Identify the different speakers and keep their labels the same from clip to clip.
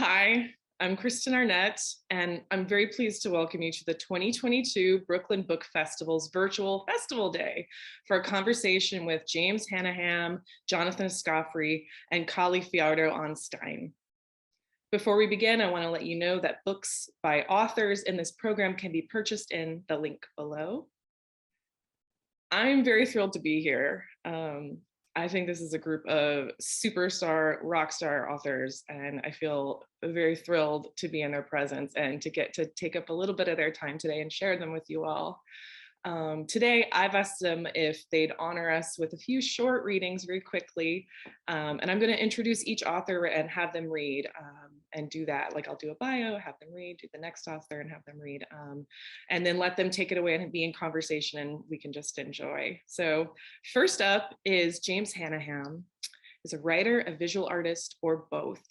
Speaker 1: Hi, I'm Kristen Arnett, and I'm very pleased to welcome you to the 2022 Brooklyn Book Festival's virtual festival day for a conversation with James Hannaham, Jonathan Escoffery, and Fajardo-Anstine. Before we begin, I want to let you know that books by authors in this program can be purchased in the link below. I'm very thrilled to be here. I think this is a group of superstar, rock star authors, and I feel very thrilled to be in their presence and to get to take up a little bit of their time today and share them with you all. Today, I've asked them if they'd honor us with a few short readings very quickly, and I'm going to introduce each author and have them read and do that. Like I'll do a bio, have them read, do the next author and have them read, and then let them take it away and be in conversation and we can just enjoy. So first up is James Hannaham. He's a writer, a visual artist, or both.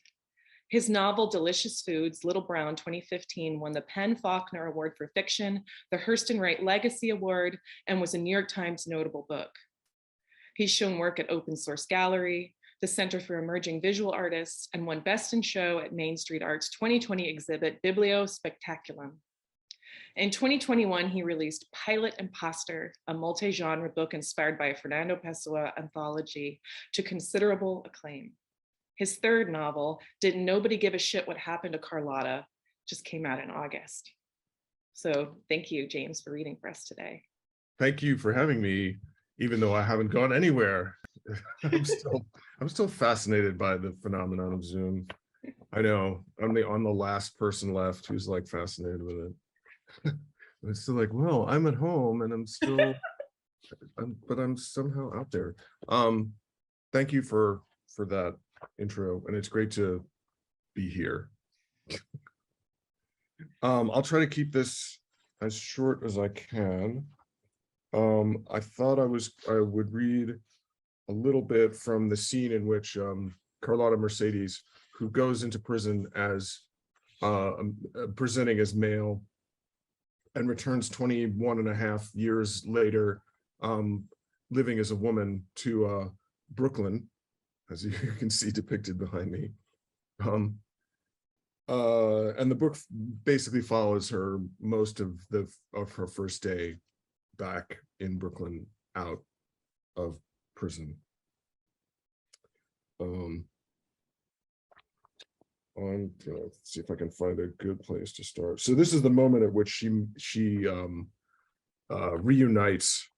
Speaker 1: His novel, Delicious Foods, Little Brown, 2015, won the PEN/Faulkner Award for Fiction, the Hurston Wright Legacy Award, and was a New York Times notable book. He's shown work at Open Source Gallery, the Center for Emerging Visual Artists, and won Best in Show at Main Street Art's 2020 exhibit, Biblio Spectaculum. In 2021, he released Pilot Imposter, a multi-genre book inspired by a Fernando Pessoa anthology, to considerable acclaim. His third novel, Did Nobody Give a Shit What Happened to Carlotta, just came out in August. So thank you, James, for reading for us today.
Speaker 2: Thank you for having me, even though I haven't gone anywhere. I'm still fascinated by the phenomenon of Zoom. I know, I'm the last person left who's like fascinated with it. It's still like, well, I'm at home and I'm still, but I'm somehow out there. Thank you for that intro, and it's great to be here. I'll try to keep this as short as I can. I thought I would read a little bit from the scene in which Carlotta Mercedes, who goes into prison as presenting as male and returns 21 and a half years later, living as a woman to Brooklyn, as you can see depicted behind me. And the book basically follows her most of her first day back in Brooklyn, out of prison. I'm gonna see if I can find a good place to start. So this is the moment at which she reunites.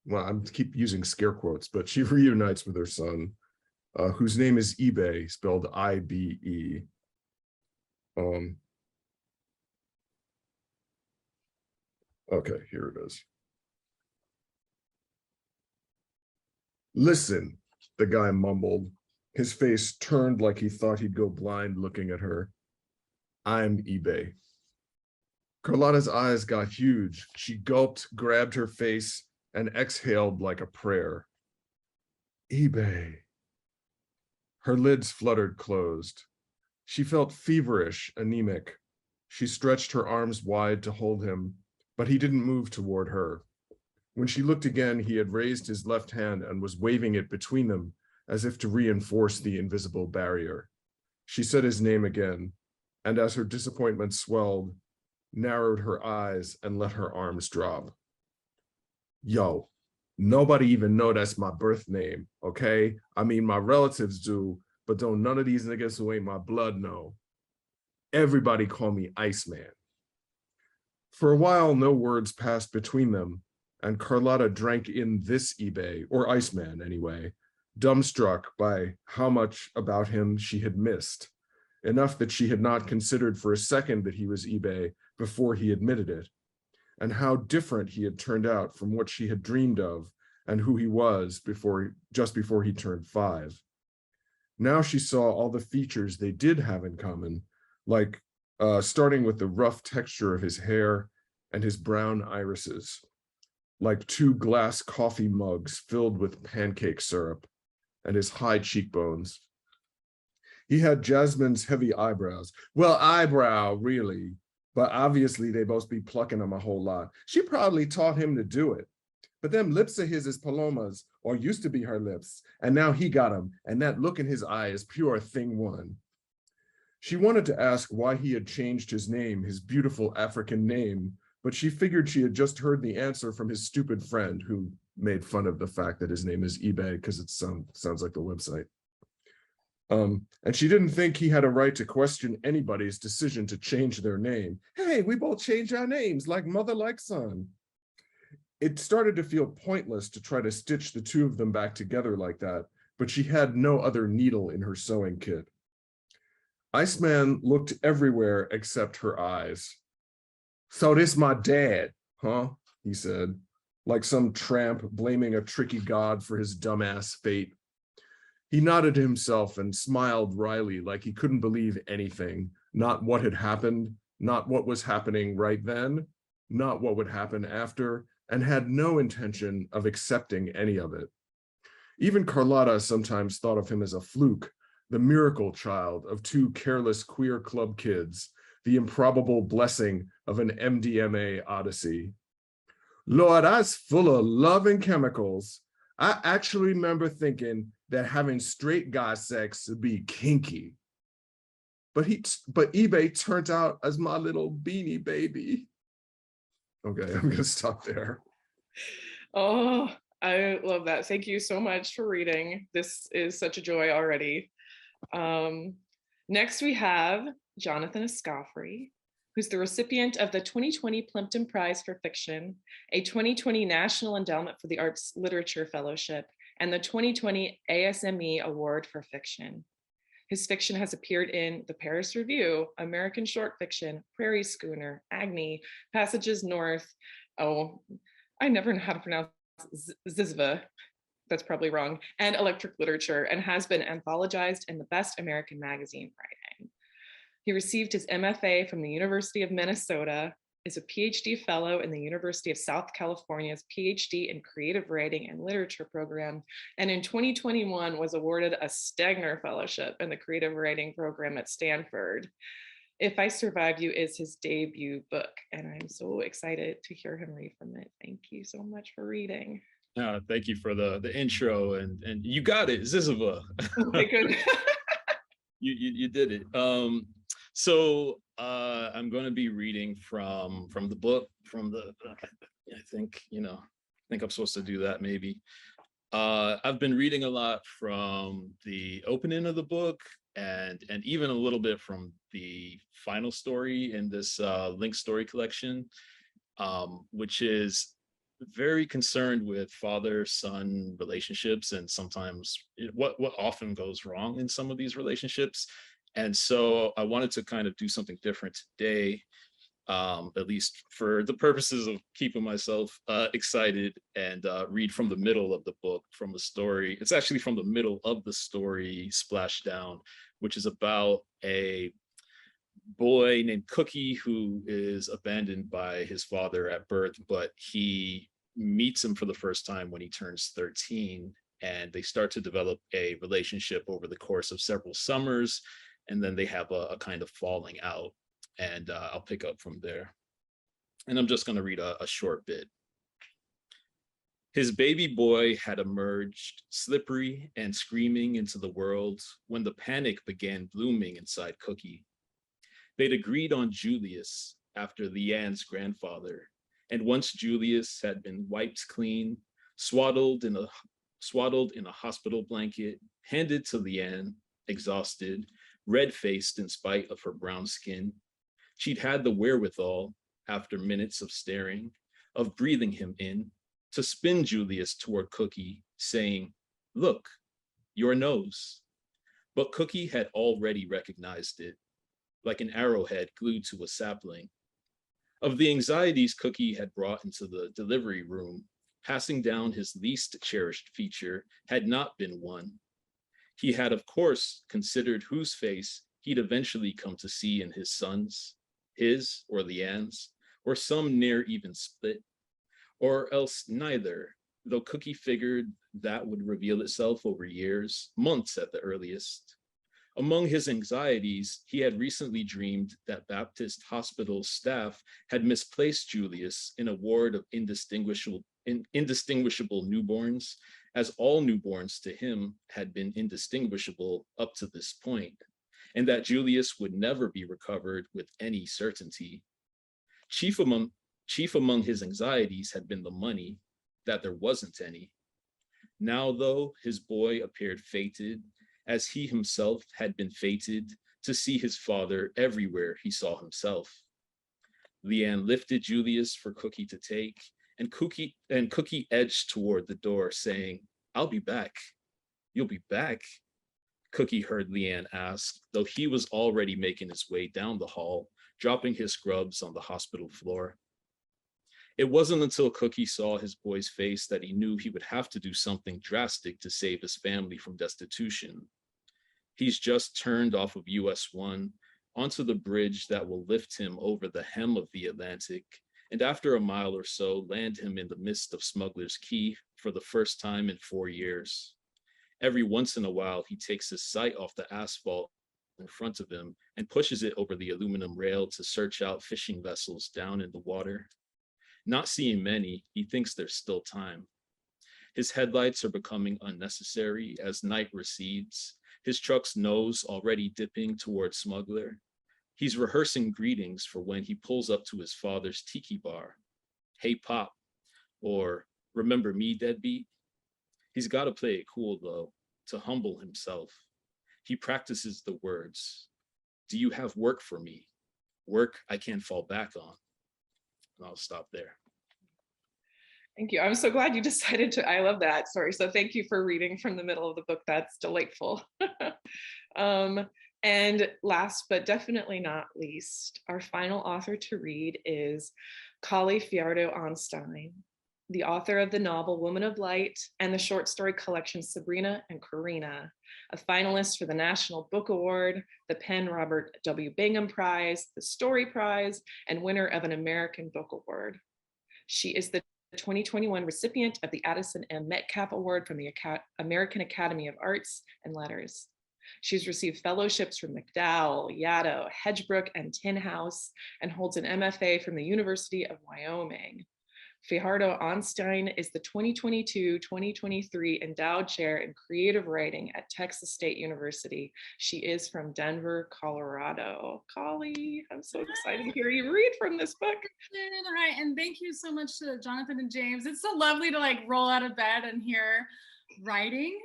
Speaker 2: Well, I keep using scare quotes, but she reunites with her son, whose name is Ibe, spelled I-B-E. Okay, here it is. Listen, the guy mumbled. His face turned like he thought he'd go blind looking at her. I'm Ibe. Carlotta's eyes got huge. She gulped, grabbed her face, and exhaled like a prayer. Ibe. Her lids fluttered closed. She felt feverish, anemic. She stretched her arms wide to hold him, but he didn't move toward her. When she looked again, he had raised his left hand and was waving it between them as if to reinforce the invisible barrier. She said his name again, and as her disappointment swelled, narrowed her eyes and let her arms drop. Yo, nobody even know that's my birth name, okay? I mean, my relatives do, but don't none of these niggas who ain't my blood know. Everybody call me Iceman. For a while, no words passed between them, and Carlotta drank in this Ibe, or Iceman anyway, dumbstruck by how much about him she had missed, enough that she had not considered for a second that he was Ibe before he admitted it, and how different he had turned out from what she had dreamed of and who he was just before he turned 5. Now she saw all the features they did have in common, like starting with the rough texture of his hair and his brown irises, like 2 glass coffee mugs filled with pancake syrup, and his high cheekbones. He had Jasmine's heavy eyebrows. Well, eyebrow, really, but obviously they both be plucking him a whole lot. She probably taught him to do it. But them lips of his is Paloma's, or used to be her lips, and now he got them, and that look in his eye is pure thing one. She wanted to ask why he had changed his name, his beautiful African name, but she figured she had just heard the answer from his stupid friend who made fun of the fact that his name is eBay because it sounds like the website. And she didn't think he had a right to question anybody's decision to change their name. Hey, we both changed our names like mother, like son. It started to feel pointless to try to stitch the two of them back together like that, but she had no other needle in her sewing kit. Iceman looked everywhere except her eyes. So this my dad, huh? He said, like some tramp blaming a tricky god for his dumbass fate. He nodded to himself and smiled wryly like he couldn't believe anything, not what had happened, not what was happening right then, not what would happen after, and had no intention of accepting any of it. Even Carlotta sometimes thought of him as a fluke, the miracle child of two careless queer club kids, the improbable blessing of an MDMA odyssey. Lord, that's full of love and chemicals. I actually remember thinking that having straight guy sex would be kinky. But eBay turned out as my little beanie baby. Okay, I'm gonna stop there.
Speaker 1: Oh, I love that. Thank you so much for reading. This is such a joy already. Next we have Jonathan Escoffery, who's the recipient of the 2020 Plimpton Prize for Fiction, a 2020 National Endowment for the Arts Literature Fellowship, and the 2020 ASME Award for Fiction. His fiction has appeared in the Paris Review, American Short Fiction, Prairie Schooner, Agni, Passages North. Oh, I never know how to pronounce Zizva. That's probably wrong, and Electric Literature, and has been anthologized in the Best American Magazine Writing. He received his MFA from the University of Minnesota, is a PhD fellow in the University of South California's PhD in Creative Writing and Literature program, and in 2021 was awarded a Stegner Fellowship in the Creative Writing program at Stanford. If I Survive You is his debut book, and I'm so excited to hear him read from it. Thank you so much for reading.
Speaker 3: Thank you for the intro, and you got it, Ziziva.
Speaker 1: Okay, good.
Speaker 3: you did it. So I'm going to be reading from the book, I think I'm supposed to do that maybe. I've been reading a lot from the opening of the book and even a little bit from the final story in this linked story collection, which is very concerned with father-son relationships and sometimes what often goes wrong in some of these relationships. And so I wanted to kind of do something different today, at least for the purposes of keeping myself excited, and read from the middle of the book, from a story. It's actually from the middle of the story, Splashdown, which is about a boy named Cookie who is abandoned by his father at birth, but he meets him for the first time when he turns 13, and they start to develop a relationship over the course of several summers, and then they have a kind of falling out, and I'll pick up from there. And I'm just going to read a short bit. His baby boy had emerged, slippery and screaming, into the world when the panic began blooming inside Cookie. They'd agreed on Julius after Leanne's grandfather, and once Julius had been wiped clean, swaddled in a hospital blanket, handed to Leanne, exhausted, red-faced in spite of her brown skin, she'd had the wherewithal, after minutes of staring, of breathing him in, to spin Julius toward Cookie, saying, "Look, your nose." But Cookie had already recognized it, like an arrowhead glued to a sapling. Of the anxieties Cookie had brought into the delivery room, passing down his least cherished feature had not been one. He had, of course, considered whose face he'd eventually come to see in his son's, his or Leanne's, or some near even split, or else neither, though Cookie figured that would reveal itself over years, months at the earliest. Among his anxieties, he had recently dreamed that Baptist Hospital staff had misplaced Julius in a ward of indistinguishable newborns, as all newborns to him had been indistinguishable up to this point, and that Julius would never be recovered with any certainty. Chief among his anxieties had been the money, that there wasn't any. Now, though, his boy appeared fated, as he himself had been fated, to see his father everywhere he saw himself. Leanne lifted Julius for Cookie to take, and Cookie edged toward the door, saying, "I'll be back." "You'll be back?" Cookie heard Leanne ask, though he was already making his way down the hall, dropping his scrubs on the hospital floor. It wasn't until Cookie saw his boy's face that he knew he would have to do something drastic to save his family from destitution. He's just turned off of US 1 onto the bridge that will lift him over the hem of the Atlantic, and after a mile or so, land him in the midst of Smuggler's Key for the first time in 4 years. Every once in a while, he takes his sight off the asphalt in front of him and pushes it over the aluminum rail to search out fishing vessels down in the water. Not seeing many, he thinks there's still time. His headlights are becoming unnecessary as night recedes, his truck's nose already dipping toward Smuggler. He's rehearsing greetings for when he pulls up to his father's tiki bar. "Hey, Pop," or "Remember me, deadbeat?" He's got to play it cool, though, to humble himself. He practices the words. "Do you have work for me? Work I can fall back on?" And I'll stop there.
Speaker 1: Thank you. I'm so glad you decided to, I love that story. So thank you for reading from the middle of the book. That's delightful. And last but definitely not least, our final author to read is Fajardo-Anstine, the author of the novel Woman of Light and the short story collection Sabrina and Karina, a finalist for the National Book Award, the Penn Robert W. Bingham Prize, the Story Prize, and winner of an American Book Award. She is the 2021 recipient of the Addison M. Metcalf Award from the American Academy of Arts and Letters. She's received fellowships from McDowell, Yaddo, Hedgebrook, and Tin House, and holds an MFA from the University of Wyoming. Fajardo-Anstine is the 2022-2023 Endowed Chair in Creative Writing at Texas State University. She is from Denver, Colorado. Collie, I'm so excited to hear you read from this book.
Speaker 4: Hi, and thank you so much to Jonathan and James. It's so lovely to like roll out of bed and hear writing.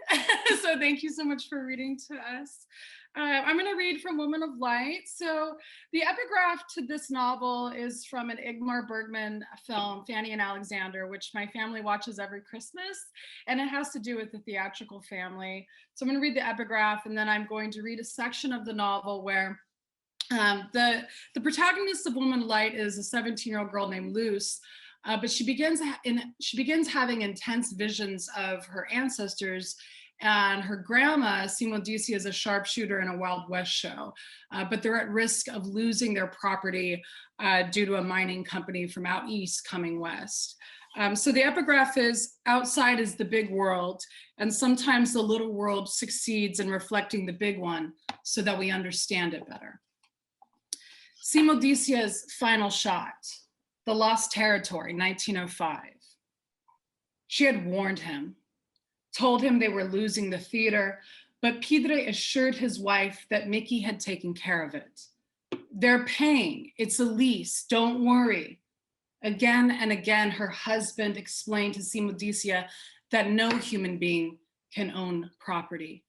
Speaker 4: So thank you so much for reading to us. I'm going to read from Woman of Light. So the epigraph to this novel is from an Ingmar Bergman film, Fanny and Alexander, which my family watches every Christmas, and it has to do with the theatrical family. So I'm going to read the epigraph, and then I'm going to read a section of the novel where the protagonist of Woman of Light is a 17-year-old girl named Luce, but she begins having intense visions of her ancestors. And her grandma, Simodicia, is a sharpshooter in a Wild West show, but they're at risk of losing their property due to a mining company from out east coming west. So the epigraph is, outside is the big world, and sometimes the little world succeeds in reflecting the big one so that we understand it better. Simodicia's final shot, The Lost Territory, 1905. She had warned him, told him they were losing the theater, but Pidre assured his wife that Mickey had taken care of it. "They're paying, it's a lease, don't worry." Again and again, her husband explained to Simodicia that no human being can own property.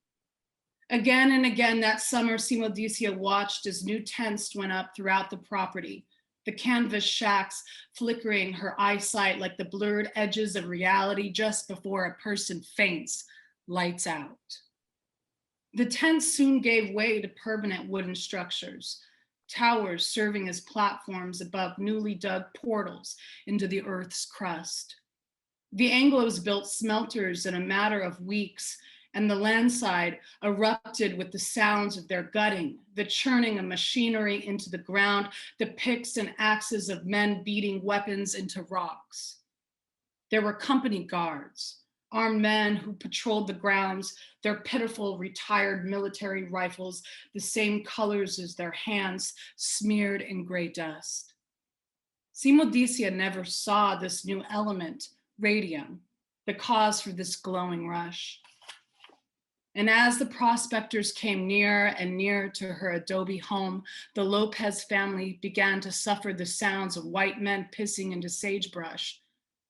Speaker 4: Again and again that summer, Simodicia watched as new tents went up throughout the property, the canvas shacks flickering her eyesight like the blurred edges of reality just before a person faints, lights out. The tents soon gave way to permanent wooden structures, towers serving as platforms above newly dug portals into the earth's crust. The Anglos built smelters in a matter of weeks, and the landside erupted with the sounds of their gutting, the churning of machinery into the ground, the picks and axes of men beating weapons into rocks. There were company guards, armed men who patrolled the grounds, their pitiful retired military rifles, the same colors as their hands, smeared in gray dust. Simodicia never saw this new element, radium, the cause for this glowing rush. And as the prospectors came near and near to her adobe home, the Lopez family began to suffer the sounds of white men pissing into sagebrush,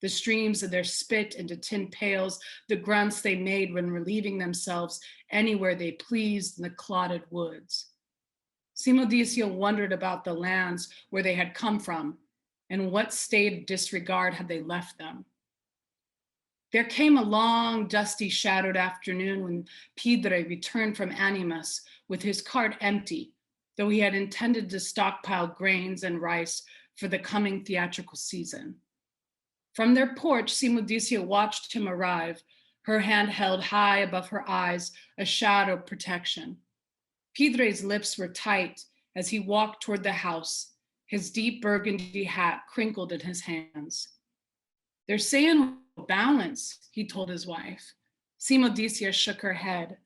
Speaker 4: the streams of their spit into tin pails, the grunts they made when relieving themselves anywhere they pleased in the clotted woods. Simodicia wondered about the lands where they had come from and what state of disregard had they left them. There came a long, dusty, shadowed afternoon when Pidre returned from Animas with his cart empty, though he had intended to stockpile grains and rice for the coming theatrical season. From their porch, Simodicia watched him arrive, her hand held high above her eyes, a shadow protection. Pidre's lips were tight as he walked toward the house, his deep burgundy hat crinkled in his hands. They're saying balance, he told his wife. Simodicia shook her head.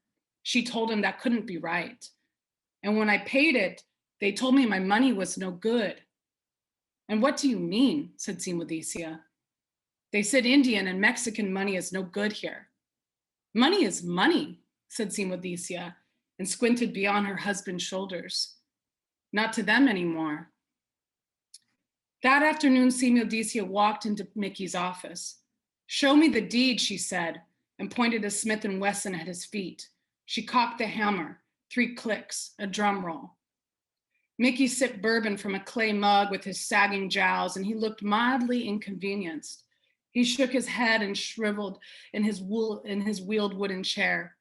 Speaker 4: She told him that couldn't be right. And when I paid it, they told me my money was no good. And what do you mean, said Simodicia. They said Indian and Mexican money is no good here. Money is money, said Simodicia, and squinted beyond her husband's shoulders. Not to them anymore. That afternoon, Simodicia walked into Mickey's office. Show me the deed, she said, and pointed a Smith & Wesson at his feet. She cocked the hammer, 3 clicks, a drum roll. Mickey sipped bourbon from a clay mug with his sagging jowls, and he looked mildly inconvenienced. He shook his head and shriveled in his wheeled wooden chair.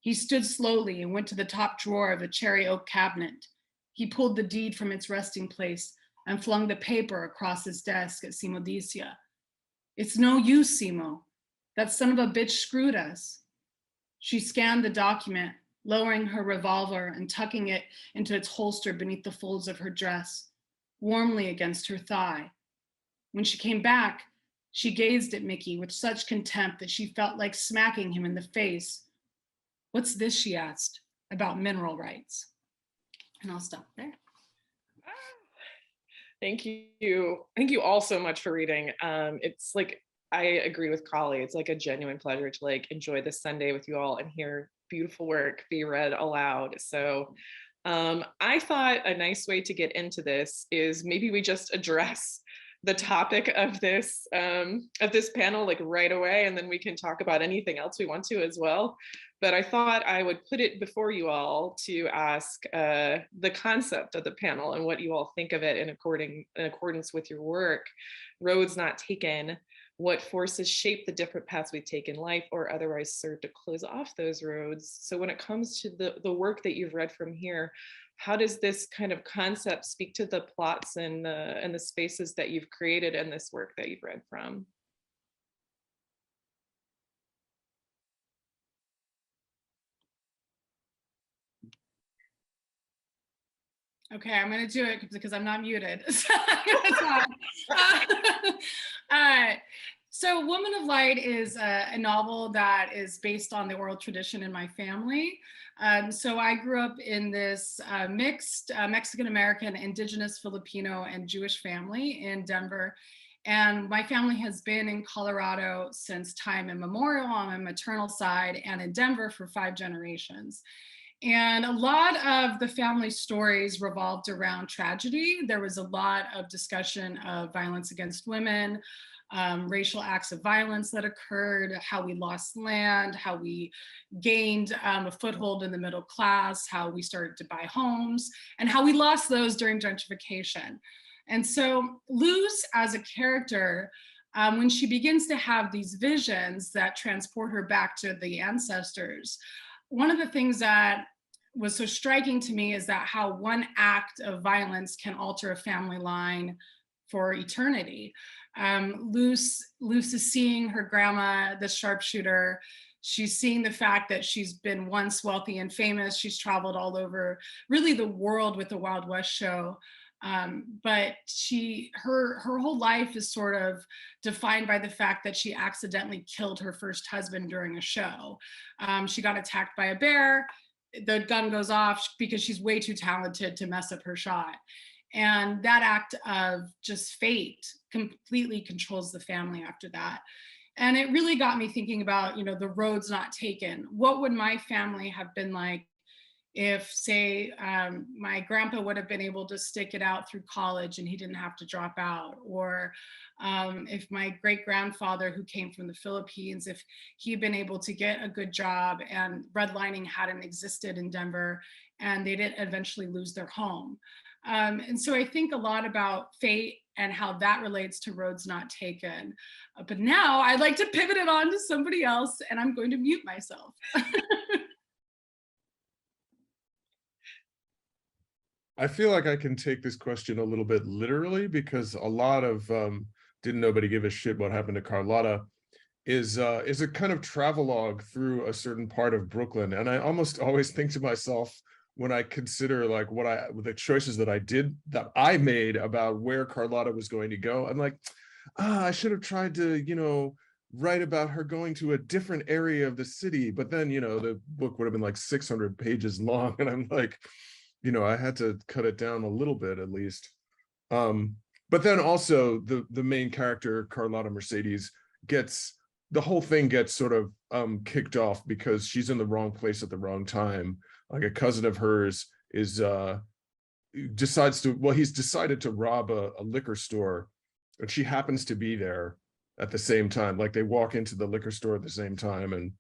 Speaker 4: He stood slowly and went to the top drawer of a cherry oak cabinet. He pulled the deed from its resting place and flung the paper across his desk at Simodicia. It's no use, Simo. That son of a bitch screwed us. She scanned the document, lowering her revolver and tucking it into its holster beneath the folds of her dress, warmly against her thigh. When she came back, she gazed at Mickey with such contempt that she felt like smacking him in the face. What's this, she asked, about mineral rights? And I'll stop there.
Speaker 1: Thank you. Thank you all so much for reading. It's like, I agree with Kali. It's like a genuine pleasure to like enjoy this Sunday with you all and hear beautiful work be read aloud. So I thought a nice way to get into this is maybe we just address the topic of this panel like right away, and then we can talk about anything else we want to as well. But I thought I would put it before you all to ask the concept of the panel and what you all think of it in accordance with your work. Roads not taken, what forces shape the different paths we take in life or otherwise serve to close off those roads. So when it comes to the work that you've read from here, how does this kind of concept speak to the plots and the spaces that you've created in this work that you've read from?
Speaker 4: Okay, I'm going to do it because I'm not muted. So Woman of Light is a novel that is based on the oral tradition in my family. So I grew up in this mixed Mexican-American, Indigenous, Filipino, and Jewish family in Denver. And my family has been in Colorado since time immemorial on my maternal side and in Denver for 5 generations. And a lot of the family stories revolved around tragedy. There was a lot of discussion of violence against women, racial acts of violence that occurred, how we lost land, how we gained a foothold in the middle class, how we started to buy homes, and how we lost those during gentrification. And so Luz, as a character, when she begins to have these visions that transport her back to the ancestors, one of the things that was so striking to me is that how one act of violence can alter a family line for eternity. Luz is seeing her grandma, the sharpshooter. She's seeing the fact that she's been once wealthy and famous. She's traveled all over, really the world with the Wild West show. But her whole life is sort of defined by the fact that she accidentally killed her first husband during a show. She got attacked by a bear. The gun goes off because she's way too talented to mess up her shot. And that act of just fate completely controls the family after that. And it really got me thinking about, the roads not taken. What would my family have been like if, say, my grandpa would have been able to stick it out through college and he didn't have to drop out? Or if my great grandfather, who came from the Philippines, if he had been able to get a good job and redlining hadn't existed in Denver and they didn't eventually lose their home. And so I think a lot about fate and how that relates to roads not taken. But now I'd like to pivot it on to somebody else, and I'm going to mute myself.
Speaker 2: I feel like I can take this question a little bit literally, because a lot of didn't nobody give a shit what happened to Carlotta is a kind of travelogue through a certain part of Brooklyn. And I almost always think to myself, when I consider like the choices that I made about where Carlotta was going to go, I'm like, I should have tried to, write about her going to a different area of the city. But then, the book would have been like 600 pages long. And I'm like, I had to cut it down a little bit at least. But then also the main character, Carlotta Mercedes, the whole thing gets sort of kicked off because she's in the wrong place at the wrong time. Like a cousin of hers he's decided to rob a liquor store, and she happens to be there at the same time. Like they walk into the liquor store at the same time,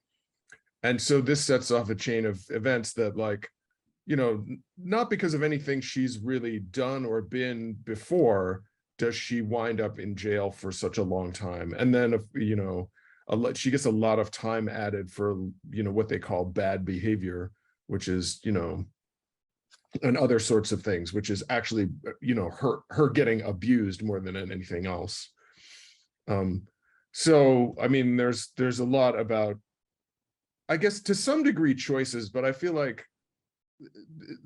Speaker 2: and so this sets off a chain of events that, like, not because of anything she's really done or been before does she wind up in jail for such a long time. And then, she gets a lot of time added for, what they call bad behavior, which is, and other sorts of things, which is actually, her getting abused more than anything else. So, I mean, there's a lot about, I guess, to some degree, choices, but I feel like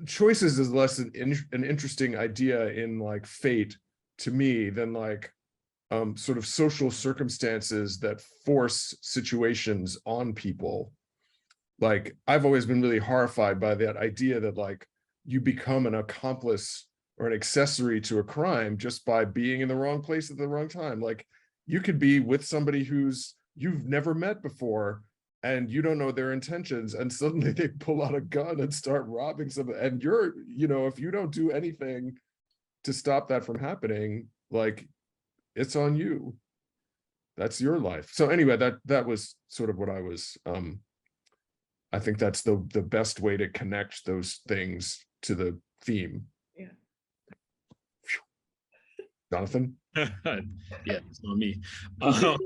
Speaker 2: choices is less an interesting idea in like fate to me than like sort of social circumstances that force situations on people. Like I've always been really horrified by that idea that like you become an accomplice or an accessory to a crime just by being in the wrong place at the wrong time. Like you could be with somebody you've never met before and you don't know their intentions, and suddenly they pull out a gun and start robbing somebody, and you're, if you don't do anything to stop that from happening, like it's on you. That's your life. So anyway, that was sort of what I was I think that's the best way to connect those things to the theme.
Speaker 1: Yeah.
Speaker 2: Jonathan?
Speaker 3: Yeah, it's not me. I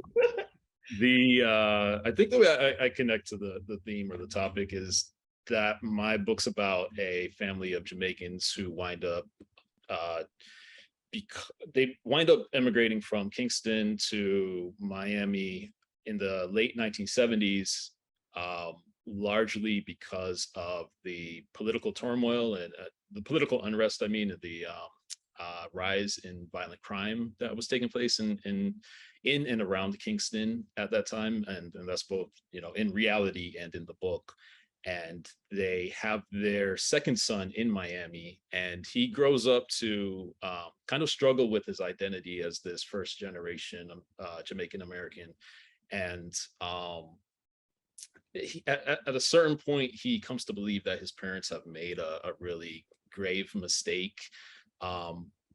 Speaker 3: think the way I connect to the theme or the topic is that my book's about a family of Jamaicans who wind up emigrating from Kingston to Miami in the late 1970s, largely because of the political turmoil and the political unrest, the rise in violent crime that was taking place in and around Kingston at that time, and that's both in reality and in the book. And they have their second son in Miami, and he grows up to kind of struggle with his identity as this first generation Jamaican American. And at a certain point, he comes to believe that his parents have made a really grave mistake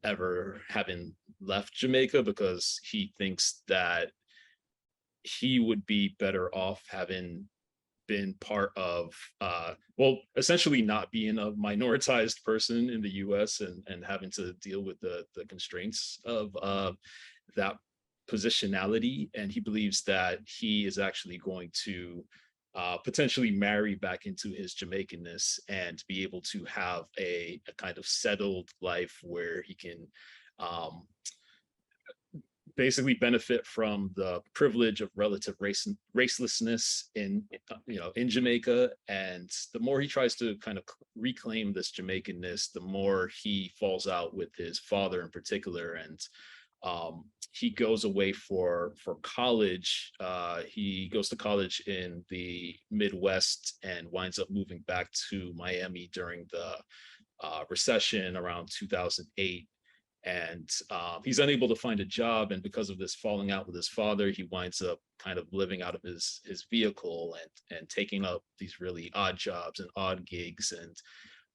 Speaker 3: ever having left Jamaica, because he thinks that he would be better off having been part of essentially not being a minoritized person in the US and having to deal with the constraints of that positionality. And he believes that he is actually going to potentially marry back into his Jamaicanness and be able to have a kind of settled life where he can basically benefit from the privilege of relative racelessness in Jamaica. And the more he tries to kind of reclaim this Jamaicanness, the more he falls out with his father in particular. And he goes away for college. He goes to college in the Midwest and winds up moving back to Miami during the recession around 2008. And he's unable to find a job, and because of this falling out with his father, he winds up kind of living out of his vehicle and taking up these really odd jobs and odd gigs. And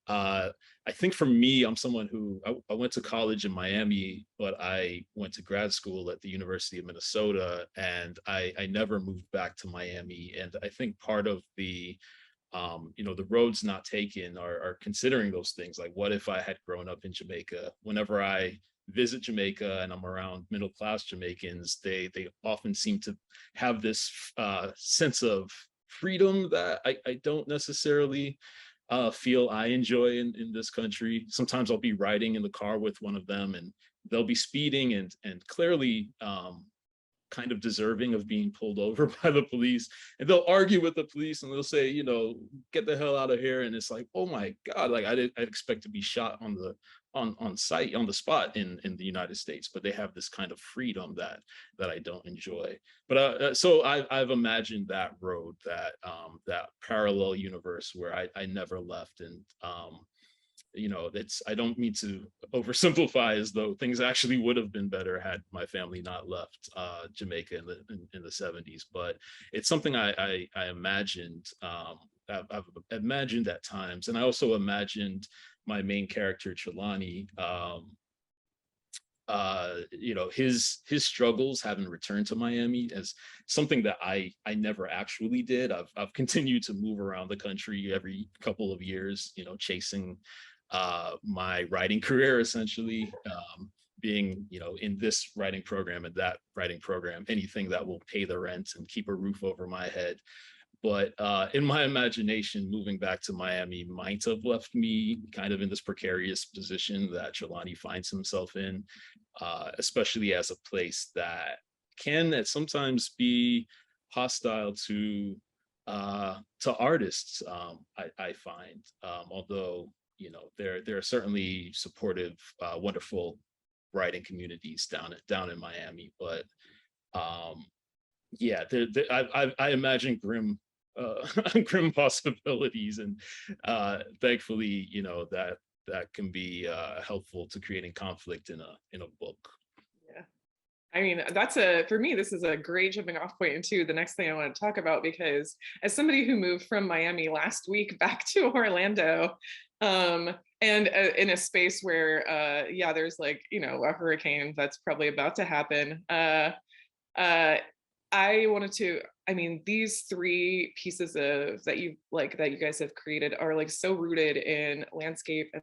Speaker 3: I think for me, I'm someone who I went to college in Miami, but I went to grad school at the University of Minnesota, and I never moved back to Miami. And I think part of the the roads not taken are considering those things. Like, what if I had grown up in Jamaica? Whenever I visit Jamaica and I'm around middle class Jamaicans, they often seem to have this sense of freedom that I don't necessarily feel I enjoy in this country. Sometimes I'll be riding in the car with one of them, and they'll be speeding and clearly kind of deserving of being pulled over by the police, and they'll argue with the police and they'll say, get the hell out of here. And it's like, oh my God, like I'd expect to be shot on site, on the spot in the United States, but they have this kind of freedom that I don't enjoy. But so I've imagined that road, that parallel universe where I never left. And I don't mean to oversimplify, as though things actually would have been better had my family not left Jamaica in the 70s. But it's something I imagined. I've imagined at times, and I also imagined my main character Trelawney. His struggles having returned to Miami as something that I never actually did. I've continued to move around the country every couple of years, chasing my writing career, essentially, being in this writing program and that writing program, anything that will pay the rent and keep a roof over my head. But in my imagination, moving back to Miami might have left me kind of in this precarious position that Trelawney finds himself in, especially as a place that can at sometimes be hostile to artists. I find, although there are certainly supportive, wonderful writing communities down in Miami, but yeah, I imagine grim grim possibilities, and thankfully, that can be helpful to creating conflict in a book.
Speaker 1: Yeah, I mean, for me, this is a great jumping off point into the next thing I want to talk about, because as somebody who moved from Miami last week back to Orlando, and in a space where there's like a hurricane that's probably about to happen, these three pieces that you guys have created are like so rooted in landscape and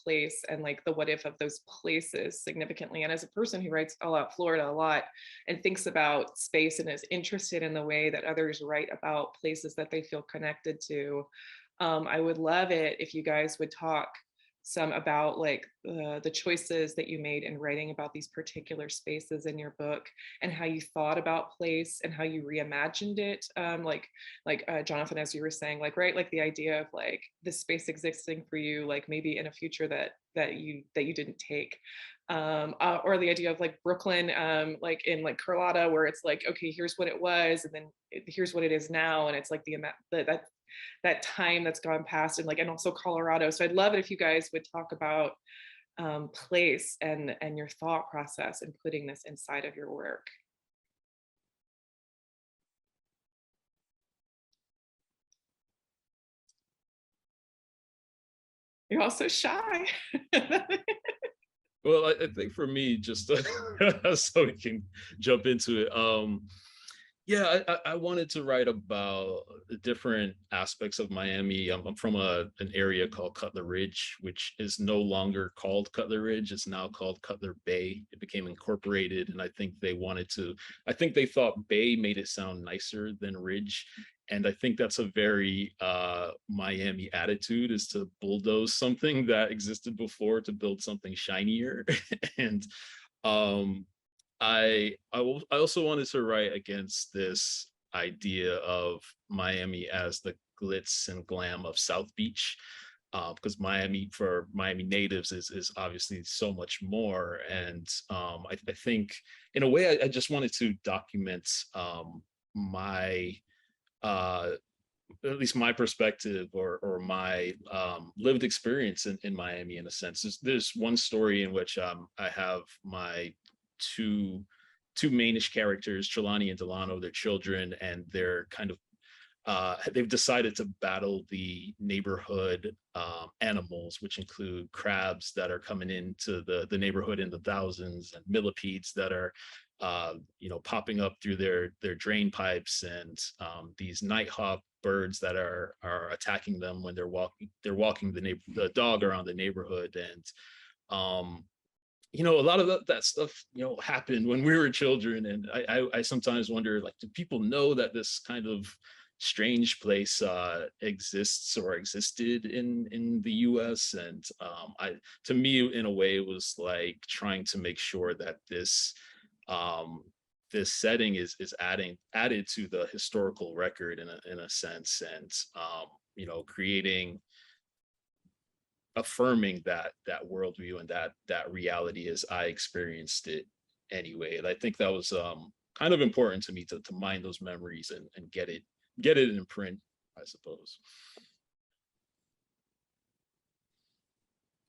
Speaker 1: place, and like the what if of those places significantly. And as a person who writes about Florida a lot and thinks about space and is interested in the way that others write about places that they feel connected to, I would love it if you guys would talk some about the choices that you made in writing about these particular spaces in your book, and how you thought about place and how you reimagined it. Jonathan, as you were saying, the idea of this space existing for you, maybe in a future that you didn't take, or the idea of Brooklyn, in Carlotta, where it's okay, here's what it was, and then here's what it is now, and it's that time that's gone past, and also Colorado. So I'd love it if you guys would talk about place and your thought process in putting this inside of your work. You're also shy.
Speaker 3: Well, I think for me, just so we can jump into it. Yeah, I wanted to write about the different aspects of Miami. I'm from an area called Cutler Ridge, which is no longer called Cutler Ridge. It's now called Cutler Bay. It became incorporated, and I think they thought Bay made it sound nicer than Ridge. And I think that's a very Miami attitude, is to bulldoze something that existed before to build something shinier. And I also wanted to write against this idea of Miami as the glitz and glam of South Beach, because Miami, for Miami natives, is obviously so much more. And I think in a way I just wanted to document my at least my perspective or my lived experience in Miami, in a sense. There's one story in which I have my two mainish characters, Trelawney and Delano, their children, and they're kind of they've decided to battle the neighborhood animals, which include crabs that are coming into the neighborhood in the thousands, and millipedes that are popping up through their drain pipes, and these nighthawk birds that are attacking them when they're walking the dog around the neighborhood. And a lot of that stuff happened when we were children, and I sometimes wonder, like, do people know that this kind of strange place exists or existed in the US? And to me, in a way, it was like trying to make sure that this setting is added to the historical record in a sense, and affirming that worldview and that reality as I experienced it anyway. And I think that was kind of important to me to mine those memories and get it in print, I suppose.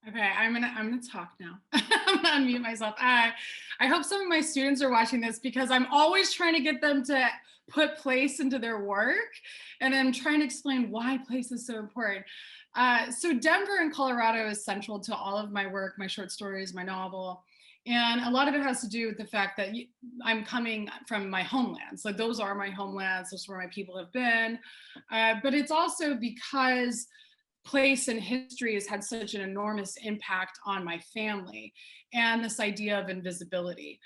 Speaker 4: Okay, I'm gonna talk now. I'm gonna unmute myself. I hope some of my students are watching this, because I'm always trying to get them to put place into their work, and I'm trying to explain why place is so important. So Denver in Colorado is central to all of my work, my short stories, my novel. And a lot of it has to do with the fact that I'm coming from my homelands. So those are my homelands, those are where my people have been. But it's also because place and history has had such an enormous impact on my family, and this idea of invisibility.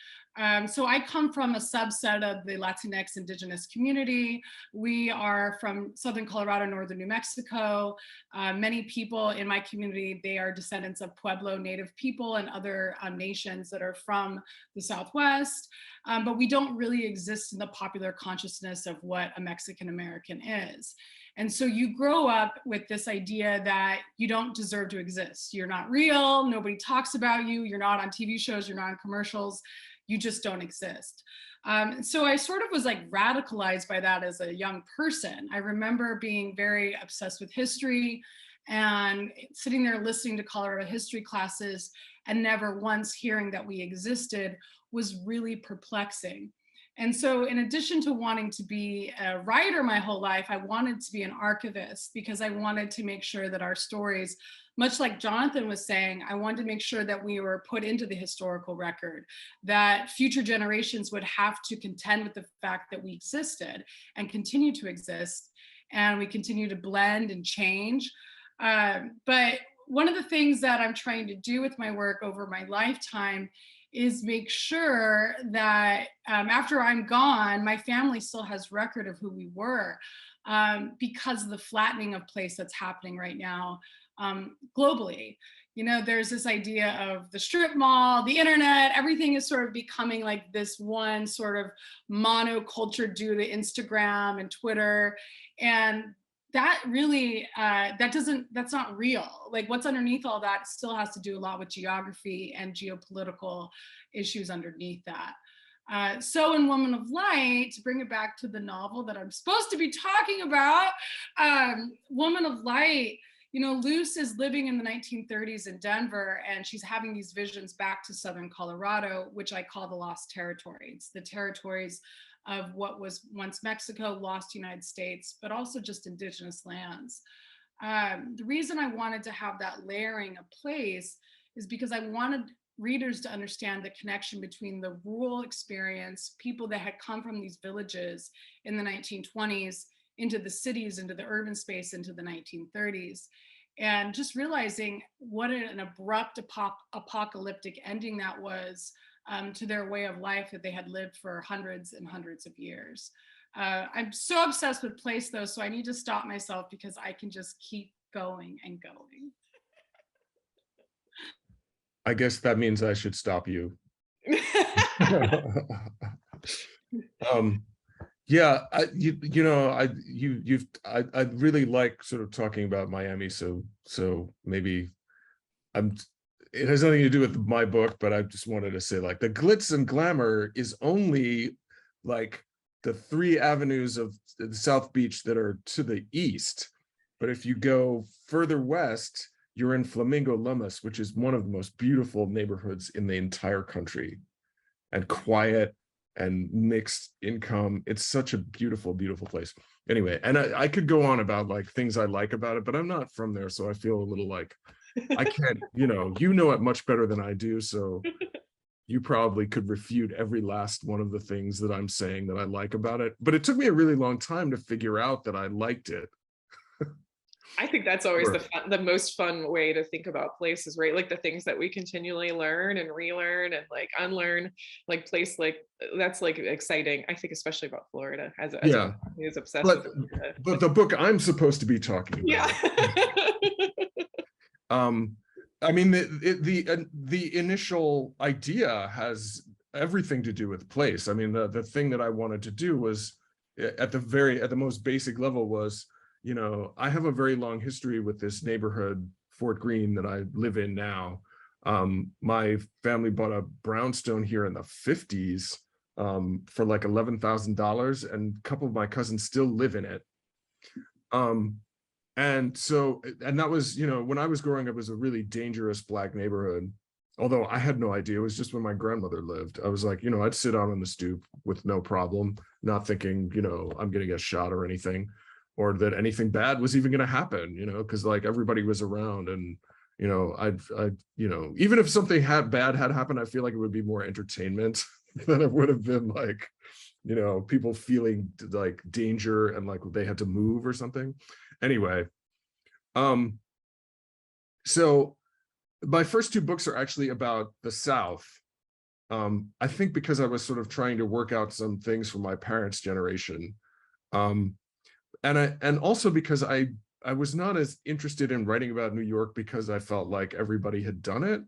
Speaker 4: So I come from a subset of the Latinx indigenous community. We are from Southern Colorado, Northern New Mexico. Many people in my community, they are descendants of Pueblo Native people and other nations that are from the Southwest. But we don't really exist in the popular consciousness of what a Mexican American is. And so you grow up with this idea that you don't deserve to exist. You're not real, nobody talks about you, you're not on TV shows, you're not in commercials, you just don't exist. So I sort of was like radicalized by that as a young person. I remember being very obsessed with history and sitting there listening to Colorado history classes and never once hearing that we existed was really perplexing. And so in addition to wanting to be a writer my whole life, I wanted to be an archivist, because I wanted to make sure that our stories, much like Jonathan was saying, I wanted to make sure that we were put into the historical record, that future generations would have to contend with the fact that we existed and continue to exist, and we continue to blend and change. But one of the things that I'm trying to do with my work over my lifetime is make sure that after I'm gone, my family still has record of who we were, because of the flattening of place that's happening right now globally. There's this idea of the strip mall, the internet, everything is sort of becoming like this one sort of monoculture due to Instagram and Twitter. And that really, that's not real. Like, what's underneath all that still has to do a lot with geography and geopolitical issues underneath that. So in Woman of Light, to bring it back to the novel that I'm supposed to be talking about, Woman of Light, Luce is living in the 1930s in Denver, and she's having these visions back to Southern Colorado, which I call the Lost Territory. It's the territories of what was once Mexico, lost United States, but also just indigenous lands. The reason I wanted to have that layering of place is because I wanted readers to understand the connection between the rural experience, people that had come from these villages in the 1920s into the cities, into the urban space, into the 1930s, and just realizing what an abrupt apocalyptic ending that was to their way of life that they had lived for hundreds and hundreds of years. I'm so obsessed with place though, so I need to stop myself because I can just keep going and going.
Speaker 2: I guess that means I should stop you. Yeah, I really like sort of talking about Miami, so maybe it has nothing to do with my book, but I just wanted to say, like, the glitz and glamour is only like the 3 avenues of the South Beach that are to the east. But if you go further west, you're in Flamingo Lomas, which is one of the most beautiful neighborhoods in the entire country, and quiet and mixed income. It's such a beautiful, beautiful place. Anyway, and I could go on about like things I like about it, but I'm not from there, so I feel a little like I can't, you know it much better than I do, so you probably could refute every last one of the things that I'm saying that I like about it. But it took me a really long time to figure out that I liked it.
Speaker 1: I think that's always
Speaker 2: Sure.
Speaker 1: the most fun way to think about places, right? Like the things that we continually learn and relearn and like unlearn, like place like that's like exciting. I think especially about Florida as a
Speaker 2: Yeah,
Speaker 1: who is obsessed
Speaker 2: but
Speaker 1: with Florida.
Speaker 2: the book I'm supposed to be talking
Speaker 1: Yeah.
Speaker 2: about, I mean, the initial idea has everything to do with place. I mean, the thing that I wanted to do was at the most basic level was, I have a very long history with this neighborhood, Fort Greene, that I live in now. My family bought a brownstone here in the 50s for like $11,000, and a couple of my cousins still live in it. And that was, when I was growing up, it was a really dangerous Black neighborhood. Although I had no idea, it was just when my grandmother lived. I was like, I'd sit out on the stoop with no problem, not thinking, I'm gonna get shot or anything, or that anything bad was even gonna happen, because like everybody was around, and I'd even if something bad had happened, I feel like it would be more entertainment than it would have been like, people feeling like danger and like they had to move or something. Anyway, so my first 2 books are actually about the South. I think because I was sort of trying to work out some things from my parents' generation. And also because I was not as interested in writing about New York because I felt like everybody had done it.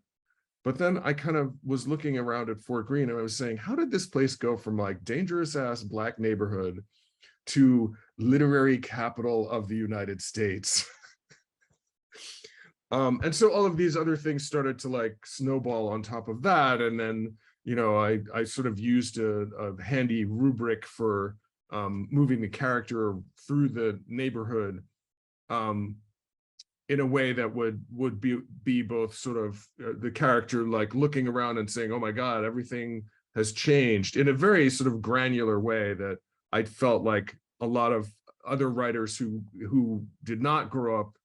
Speaker 2: But then I kind of was looking around at Fort Greene and I was saying, how did this place go from like dangerous ass Black neighborhood to literary capital of the United States? And so all of these other things started to like snowball on top of that. And then, I sort of used a handy rubric for moving the character through the neighborhood in a way that would be both sort of the character like looking around and saying, oh my God, everything has changed, in a very sort of granular way that I felt like a lot of other writers who did not grow up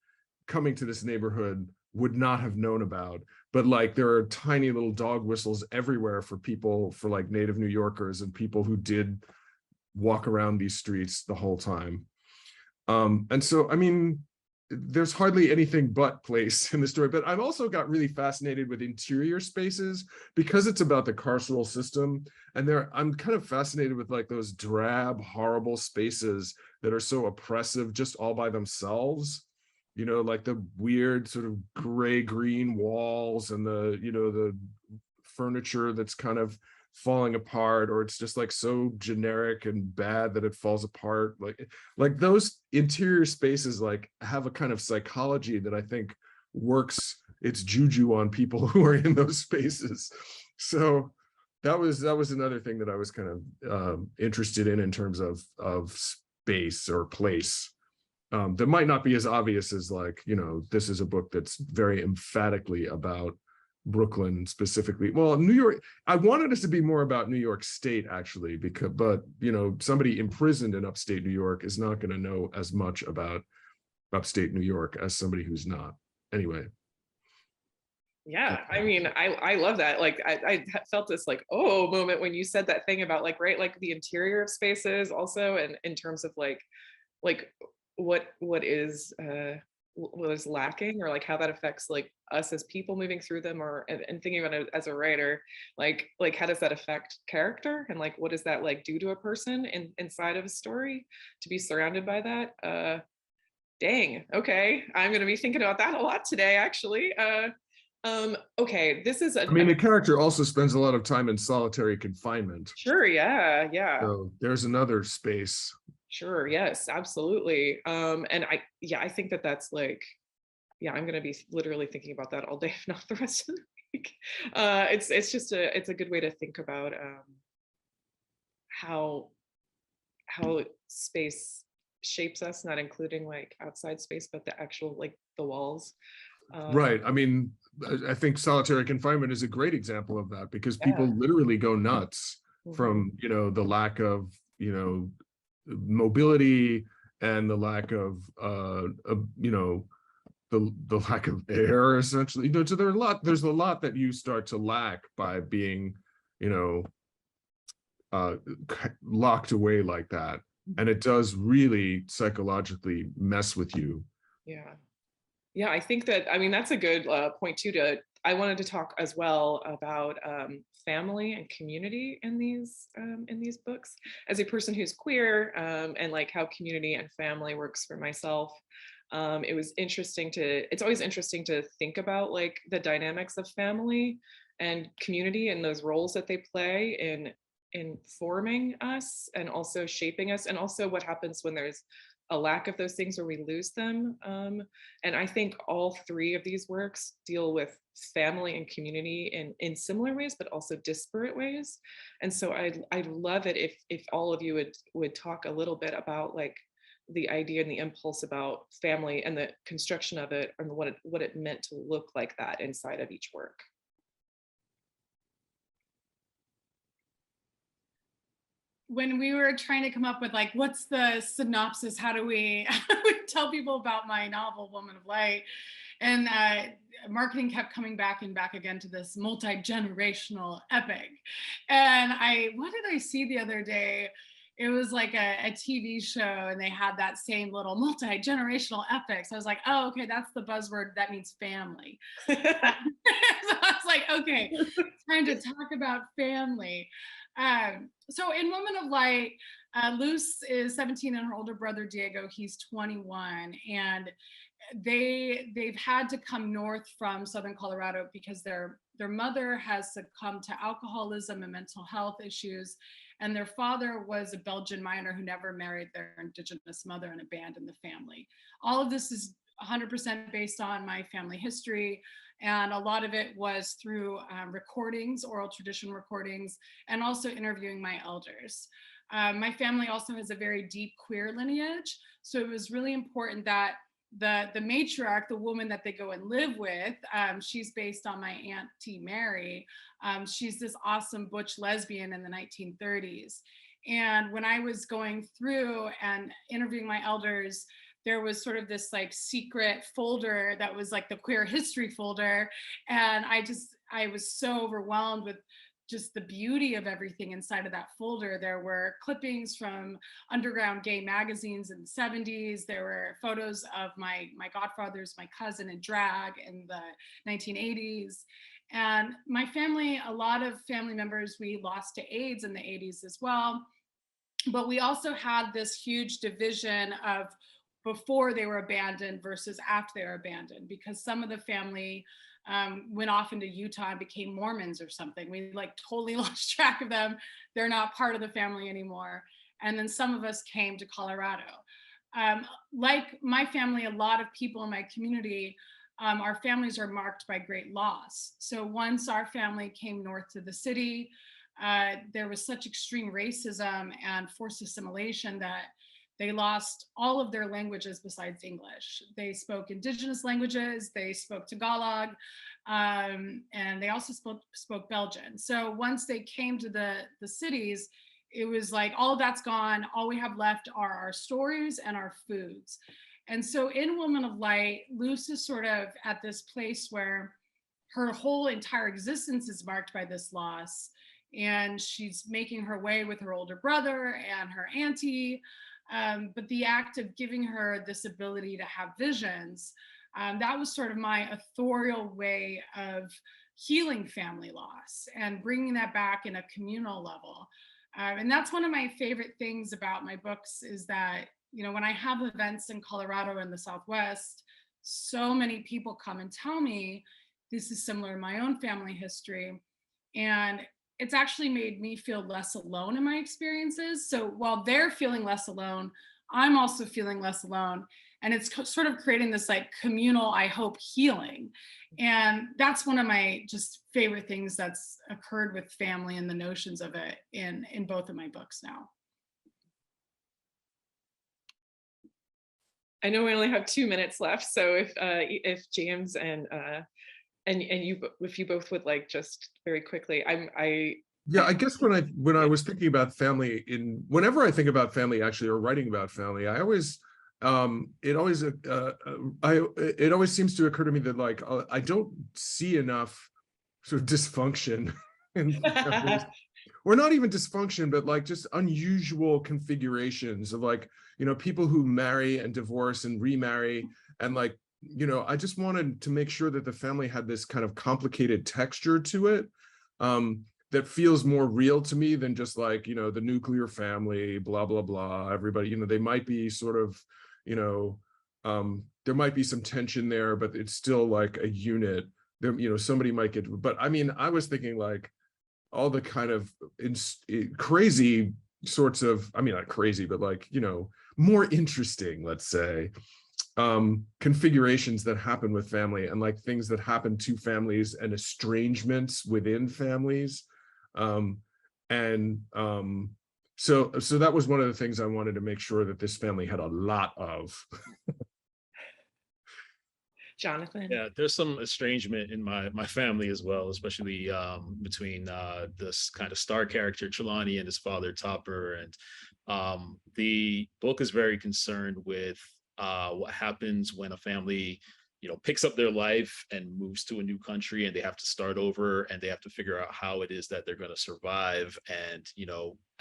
Speaker 2: coming to this neighborhood would not have known about. But like there are tiny little dog whistles everywhere for people, for like native New Yorkers and people who did walk around these streets the whole time. And so, I mean, there's hardly anything but place in the story, but I've also got really fascinated with interior spaces because it's about the carceral system. And I'm kind of fascinated with like those drab, horrible spaces that are so oppressive just all by themselves. Like the weird sort of gray-green walls and the furniture that's kind of falling apart, or it's just like so generic and bad that it falls apart. Like those interior spaces like have a kind of psychology that I think works its juju on people who are in those spaces. So that was another thing that I was kind of interested in terms of space or place. That might not be as obvious as like, this is a book that's very emphatically about Brooklyn specifically. Well, New York, I wanted it to be more about New York State actually, but somebody imprisoned in upstate New York is not going to know as much about upstate New York as somebody who's not. Anyway.
Speaker 1: Yeah, I mean, I love that. Like I felt this like, oh, moment when you said that thing about like, right, like the interior of spaces also, and in terms of like what is lacking, or like how that affects like us as people moving through them, or and thinking about it as a writer, like how does that affect character, and like what does that like do to a person inside of a story to be surrounded by that? Dang, okay, I'm gonna be thinking about that a lot today, actually. Okay, this is
Speaker 2: I mean, the character also spends a lot of time in solitary confinement.
Speaker 1: Sure, yeah.
Speaker 2: So there's another space.
Speaker 1: Sure, yes, absolutely. And I think that's like, yeah, I'm gonna be literally thinking about that all day, if not the rest of the week. It's just it's a good way to think about how how space shapes us, not including like outside space, but the actual like the walls.
Speaker 2: Right. I mean, I think solitary confinement is a great example of that, because people
Speaker 1: Yeah.
Speaker 2: literally go nuts from, you know, the lack of, you know, mobility and the lack of you know, the lack of air, essentially. You know, so there's a lot that you start to lack by being, you know, locked away like that. And it does really psychologically mess with you.
Speaker 1: Yeah. Yeah, I think that, I mean, that's a good point too. I wanted to talk as well about family and community in these books. As a person who's queer, and like how community and family works for myself, it's always interesting to think about like the dynamics of family and community and those roles that they play in forming us and also shaping us, and also what happens when there's a lack of those things or we lose them. And I think all three of these works deal with family and community in similar ways, but also disparate ways. And so I'd love it if all of you would talk a little bit about like the idea and the impulse about family and the construction of it, and what it meant to look like that inside of each work.
Speaker 4: When we were trying to come up with like, what's the synopsis? How do we tell people about my novel, Woman of Light? And marketing kept coming back and back again to this multi-generational epic. And what did I see the other day? It was like a TV show, and they had that same little multi-generational epic. So I was like, oh, okay, that's the buzzword. That means family. So I was like, okay, time to talk about family. So in Woman of Light, Luz is 17 and her older brother, Diego, he's 21. And they've had to come north from Southern Colorado because their mother has succumbed to alcoholism and mental health issues. And their father was a Belgian miner who never married their Indigenous mother and abandoned the family. All of this is 100% based on my family history. And a lot of it was through recordings, oral tradition recordings, and also interviewing my elders. My family also has a very deep queer lineage. So it was really important that the matriarch, the woman that they go and live with, she's based on my Auntie Mary. She's this awesome butch lesbian in the 1930s. And when I was going through and interviewing my elders, there was sort of this like secret folder that was like the queer history folder. And I was so overwhelmed with just the beauty of everything inside of that folder. There were clippings from underground gay magazines in the 70s. There were photos of my godfathers, my cousin in drag in the 1980s. And my family, a lot of family members we lost to AIDS in the 80s as well. But we also had this huge division of before they were abandoned versus after they were abandoned, because some of the family went off into Utah and became Mormons or something. We like totally lost track of them. They're not part of the family anymore. And then some of us came to Colorado. Like my family, a lot of people in my community, our families are marked by great loss. So once our family came north to the city, there was such extreme racism and forced assimilation that they lost all of their languages besides English. They spoke Indigenous languages, they spoke Tagalog, and they also spoke Belgian. So once they came to the cities, it was like all of that's gone. All we have left are our stories and our foods. And so in Woman of Light, Luz is sort of at this place where her whole entire existence is marked by this loss. And she's making her way with her older brother and her auntie. But the act of giving her this ability to have visions, that was sort of my authorial way of healing family loss and bringing that back in a communal level. And that's one of my favorite things about my books is that, you know, when I have events in Colorado and the Southwest, so many people come and tell me this is similar to my own family history. And it's actually made me feel less alone in my experiences. So while they're feeling less alone, I'm also feeling less alone. And it's sort of creating this like communal, I hope, healing. And that's one of my just favorite things that's occurred with family and the notions of it in both of my books now.
Speaker 1: I know we only have 2 minutes left, so if James and you, if you both would like, just very quickly,
Speaker 2: Yeah, I guess when I was thinking about family, whenever I think about family actually, or writing about family, I always it always seems to occur to me that like I don't see enough sort of dysfunction in families, or not even dysfunction, but like just unusual configurations of like, people who marry and divorce and remarry, and like, I just wanted to make sure that the family had this kind of complicated texture to it, that feels more real to me than just like, the nuclear family, blah, blah, blah. Everybody, they might be sort of, there might be some tension there, but it's still like a unit. There, somebody might get, but I mean, I was thinking like all the kind of crazy sorts of, I mean, not crazy, but like, more interesting, let's say, configurations that happen with family, and like things that happen to families and estrangements within families. So that was one of the things I wanted to make sure that this family had a lot of.
Speaker 1: Jonathan.
Speaker 3: Yeah, there's some estrangement in my family as well, especially between this kind of star character Trelawney and his father Topper. And the book is very concerned with what happens when a family, picks up their life and moves to a new country, and they have to start over, and they have to figure out how it is that they're going to survive. And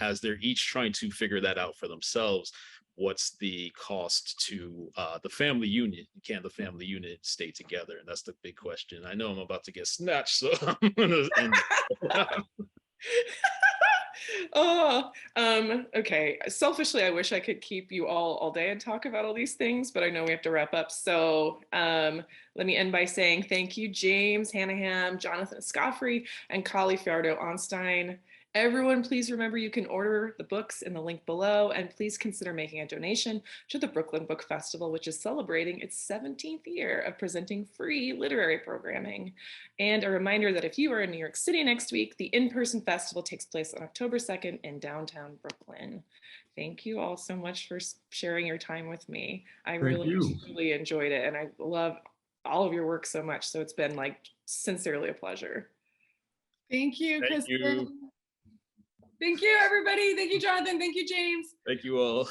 Speaker 3: as they're each trying to figure that out for themselves, what's the cost to the family unit? Can the family unit stay together? And that's the big question. I know I'm about to get snatched, so I'm gonna end.
Speaker 1: Oh, okay. Selfishly, I wish I could keep you all day and talk about all these things, but I know we have to wrap up. So let me end by saying thank you, James, Hannaham, Jonathan Escoffery, and Fajardo-Anstine. Everyone, please remember you can order the books in the link below, and please consider making a donation to the Brooklyn Book Festival, which is celebrating its 17th year of presenting free literary programming. And a reminder that if you are in New York City next week, the in-person festival takes place on October 2nd in downtown Brooklyn. Thank you all so much for sharing your time with me. I really enjoyed it, and I love all of your work so much. So it's been like sincerely a pleasure.
Speaker 4: Thank you,
Speaker 3: Thank
Speaker 4: Kristen.
Speaker 3: you.
Speaker 4: Thank you, everybody. Thank you, Jonathan. Thank you, James.
Speaker 3: Thank you all.